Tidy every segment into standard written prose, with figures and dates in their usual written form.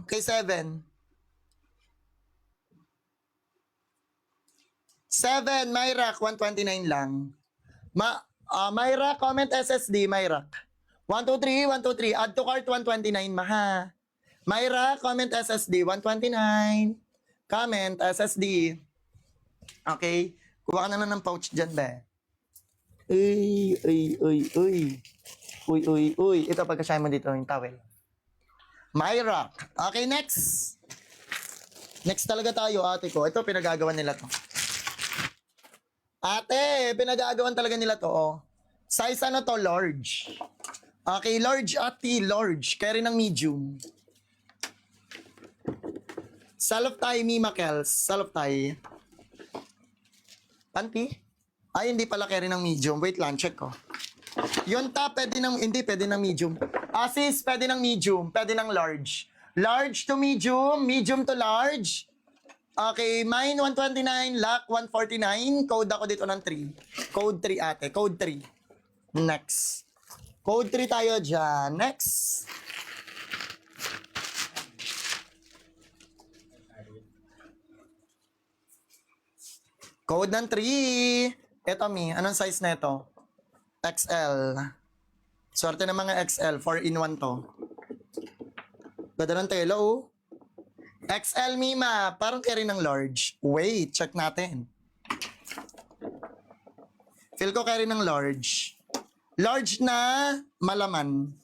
Kay 7. 7, Myrak, 129 lang. Myrak, comment SSD, Myrak. 123, 123. Add to cart, 129, maha. Myrak, comment SSD, 129. Comment SSD. Okay. Kuha ka na lang ng pouch dyan, be. Uy, uy, uy, uy. Uy, uy, uy. Ito, pagkasya mo dito yung towel. Myrak. Okay, next. Next talaga tayo, ate ko. Ito, pinagagawa nila to. Ate, pinagagawan talaga nila to, oh. Size ano to? Large. Okay, large at large. Kaya rin ng medium. Salop tie, Mima Kels. Salop tie. Panty? Ay, hindi pala kaya rin ng medium. Wait lang, check ko. Yun ta, pwede ng, hindi, pwede ng medium. Sis, pwede ng medium, pwede ng large. Large to medium, medium to large. Okay, mine 129, lock 149. Code ako dito ng 3. Code 3 ate, code 3. Next. Code 3 tayo dyan. Next. Code ng 3. Ito mi, anong size na ito? XL. Swerte ng mga XL, 4-in-1 to. Ganda ng tela, oh. XL, Mima. Parang carry ng large. Wait, check natin. Feel ko carry ng large. Large na malaman.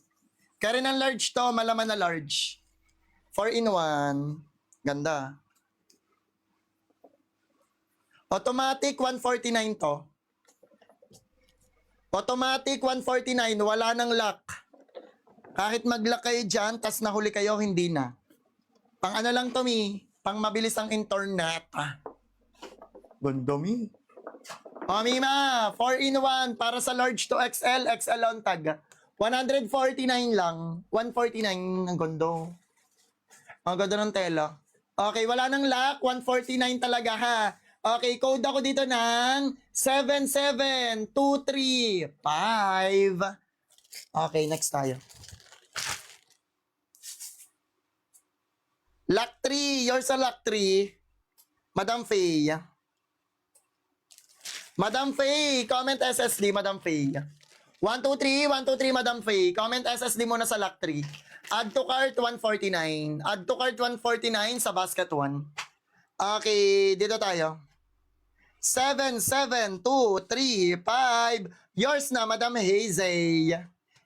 Carry ng large to, malaman na large. 4-in-1. Ganda. Automatic 149 to. Automatic 149, wala nang lock. Kahit mag-lock kayo dyan, tas nahuli kayo, hindi na. Pang ano lang to, mi? Pang mabilis ang internet. Ganda, mi. O, Mima, 4-in-1 para sa large to XL, XL on tag. 149 lang. 149 ang gondo. Ang ganda ng tela. Okay, wala nang lock. 149 talaga, ha. Okay, code ako dito ng 77235. Okay, next tayo. Lock 3. Yours sa lock 3. Madam Faye. Madam Faye, comment SSD, Madam Faye. 123, 123, Madam Faye. Comment SSD muna sa lock 3. Add to cart 149. Add to cart 149 sa basket 1. Okay, dito tayo. 77235. Yours na, Madam Hazy.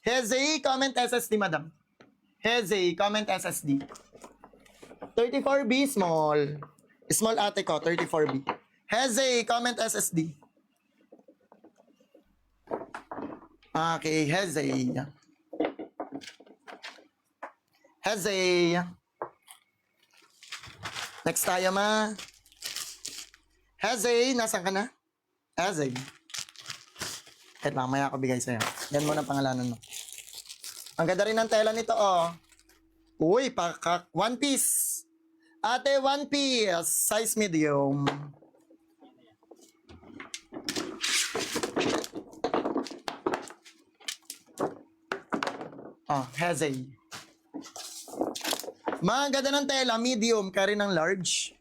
Hazy, comment SSD, Madam. Hazy, comment SSD. 34B, small. Small ate ko, 34B. Hazy, comment SSD. Okay, Hazy. Hazy. Next tayo, ma. Hazy, nasan ka na? Hazy. Kahit mamaya ako bigay sa'yo. Yan mo na pangalanan mo. Ang ganda rin ng tela nito, oh. Uy, one piece. Ate, one piece. Size medium. Oh, Hazy. Mga ganda ng tela, medium, carry ng large.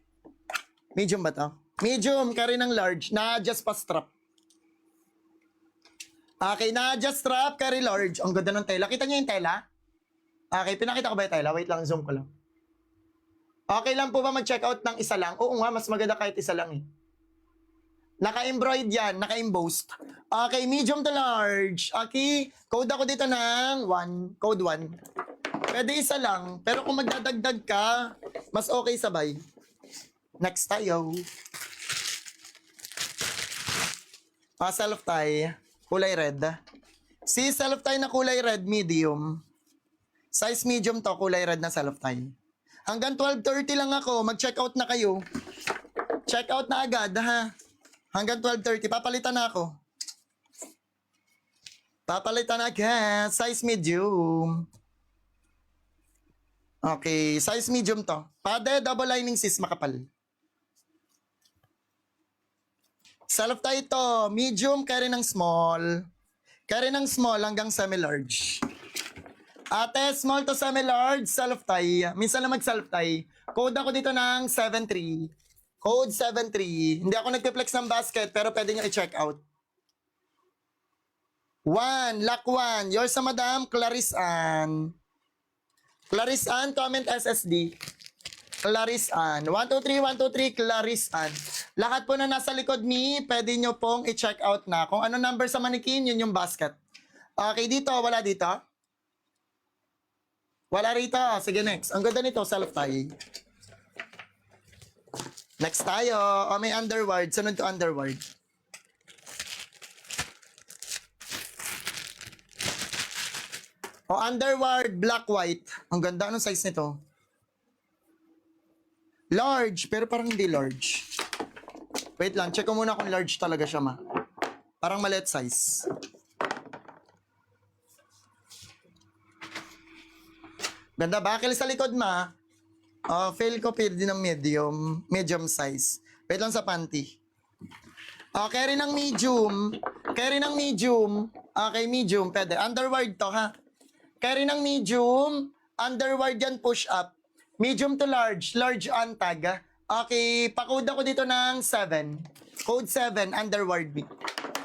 Medium ba to? Medium, carry ng large, na-adjust pa strap. Okay, na-adjust strap, carry large. Ang ganda ng tela. Kita niyo yung tela? Okay, pinakita ko ba yung tela? Wait lang, zoom ko lang. Okay lang po ba mag-check out ng isa lang? Oo nga, mas maganda kahit isa lang eh. Naka-embroid yan, naka-embossed. Okay, medium to large. Okay, code ako dito ng 1, code 1. Pwede isa lang, pero kung magdadagdag ka, mas okay sabay. Next tayo. Self tie, kulay red. Si self tie na kulay red, medium. Size medium to, kulay red na self tie. Hanggang 12:30 lang ako, mag-check out na kayo. Check out na agad, ha. Hanggang 12:30, papalitan na ako. Papalitan na agad, size medium. Okay, size medium to. Pade, double lining sis, makapal. Self tie to, medium, carry ng small. Carry ng small hanggang semi-large. Ate, small to semi-large, self-tie. Minsan lang mag-self-tie. Code ako dito ng 73. Code 73. Hindi ako nagpe-flex ng basket, pero pwede nyo i-check out. 1, lock 1. Yours sa Madam, Clarice Ann. Clarice Ann, comment SSD. Clarice Ann. 1, 2, 3, 1, 2, 3, Clarice Ann. Lahat po na nasa likod ni, pwede nyo pong i-check out na. Kung ano number sa manikin, yun yung basket. Okay, dito, wala dito. Wala rito. Sige, next. Ang ganda nito, self-tie. Next tayo. O, may underward. Sunod to underward. O, underward, black-white. Ang ganda. Anong size nito? Large, pero parang hindi large. Wait lang, check ko muna kung large talaga siya, ma. Parang maliit size. Ganda ba? Bakil sa likod, ma. Feel ko pwede ng medium size. Wait lang sa panty. Carry ng medium. Carry ng medium. Okay, medium, pwede. Underward to, ha? Carry ng medium. Underward yan, push up. Medium to large. Large antag. Okay, pakode ako dito ng 7. Code 7, underward me.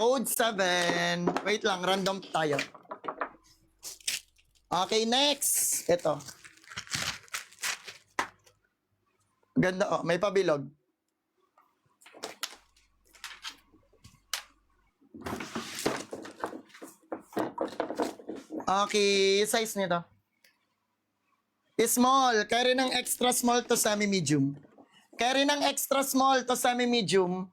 Code 7. Wait lang, random tayo. Okay, next. Ito. Ganda, oh. May pabilog. Okay, size nito. Small. Carry ng extra small to semi-medium. Carry ng extra small to semi-medium.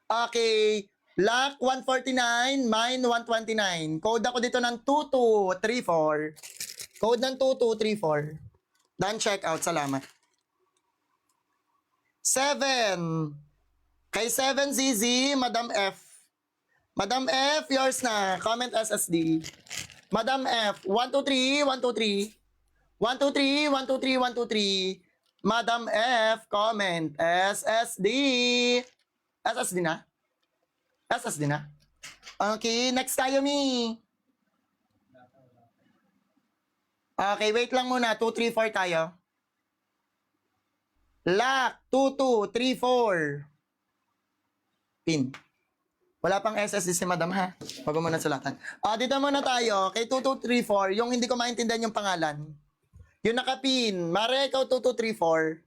Okay. Lock 149, mine 129. Code ako dito ng 2234. Code ng 2234. Done check out. Salamat. 7. Kay 7 ZZ, Madam F. Madam F, yours na. Comment SSD. Madam F, 123, 123. 123, 123, 123. Madam F, comment SSD. SSD na? SSD na? Okay, next tayo, mi. Okay, wait lang muna. 2, 3, 4 tayo. Lock. 2, 2, 3, 4. Pin. Wala pang SSD si Madam, ha? Huwag mo na sulatan. Dito muna tayo. Kay 2, 2, 3, 4. Yung hindi ko maintindihan yung pangalan. Yung nakapin. Mare, ikaw 2, 2, 3, 4.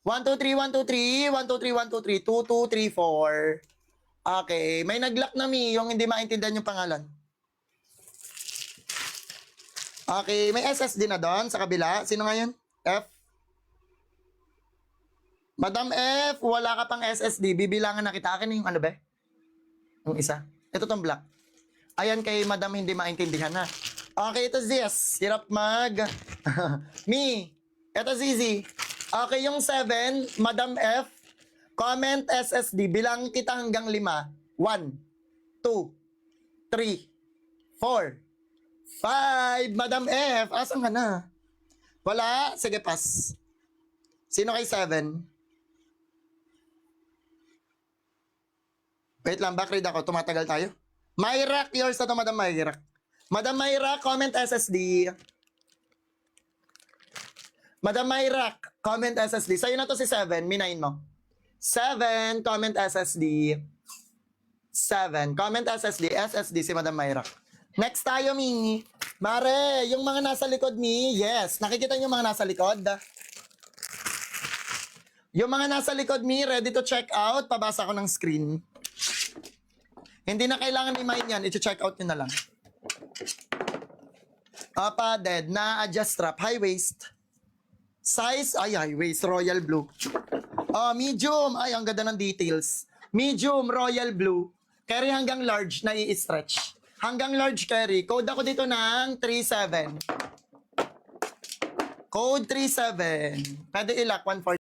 1, 2, 3, 1, 2, 3. 1, 2, 3, 1, 2, 3. 2, 2, 3, 4. Okay. May nag-lock na, mi. Yung hindi maintindihan yung pangalan. Okay. May SSD na doon sa kabila. Sino nga yun? F. Madam F, wala ka pang SSD. Bibilangan na kita. Akin yung ano ba? Yung isa. Ito tong black. Ayan kay Madam hindi maintindihan na. Okay, ito Ziz. Hirap mag... Mi. Ito Zizi. Okay, yung 7, Madam F. Comment SSD. Bilang kita hanggang 5. 1, 2, 3, 4, 5. Madam F. Asan ka na? Wala? Sige, pass. Sino kay 7? Wait lang, backread ako. Tumatagal tayo. Myrak, yours na to, Madam Myrak. Madam Myrak, comment SSD. Madam Myrak, comment SSD. Sa'yo na to si 7, minayin mo. 7, comment SSD. 7, comment SSD. SSD si Madam Myrak. Next tayo, mi. Mare, yung mga nasa likod, mi. Yes, nakikita niyo yung mga nasa likod. Yung mga nasa likod, mi, ready to check out. Pabasa ko ng screen. Hindi na kailangan i-mine yan. I-check out nyo na lang. Padded na adjust strap. High waist. Size, ay, high waist. Royal blue. Medium. Ay, ang ganda ng details. Medium, royal blue. Carry hanggang large na i-stretch. Hanggang large carry. Code ako dito ng 37. Code 37. Pwede i-lock 140.